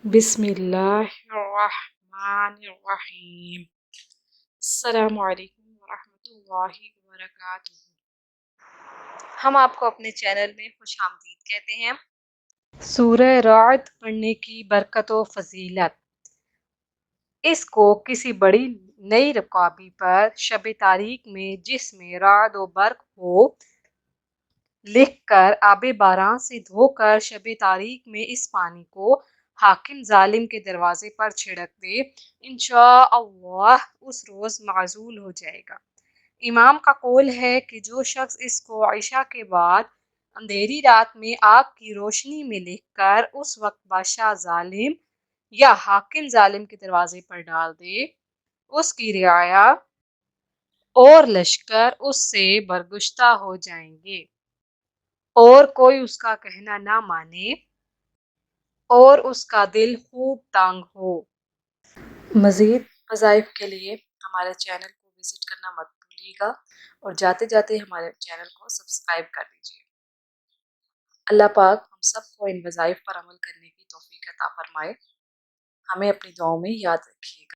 بسم اللہ الرحمن الرحیم۔ السلام علیکم ورحمۃ اللہ وبرکاتہ۔ ہم آپ کو اپنے چینل میں خوش آمدید کہتے ہیں۔ سورہ رعد پڑھنے کی برکت و فضیلت۔ اس کو کسی بڑی نئی رکابی پر شب تاریک میں جس میں رعد و برق ہو لکھ کر آب باران سے دھو کر شب تاریک میں اس پانی کو حاکم ظالم کے دروازے پر چھڑک دے، انشاءاللہ اس روز معزول ہو جائے گا۔ امام کا قول ہے کہ جو شخص اس کو عشاء کے بعد اندھیری رات میں آگ کی روشنی میں لکھ کر اس وقت بادشاہ ظالم یا حاکم ظالم کے دروازے پر ڈال دے، اس کی رعایا اور لشکر اس سے برگشتہ ہو جائیں گے اور کوئی اس کا کہنا نہ مانے اور اس کا دل خوب تنگ ہو۔ مزید وظائف کے لیے ہمارے چینل کو وزٹ کرنا مت بھولیے گا اور جاتے جاتے ہمارے چینل کو سبسکرائب کر دیجیے۔ اللہ پاک ہم سب کو ان وظائف پر عمل کرنے کی توفیق عطا فرمائے۔ ہمیں اپنی دعاؤں میں یاد رکھیے گا۔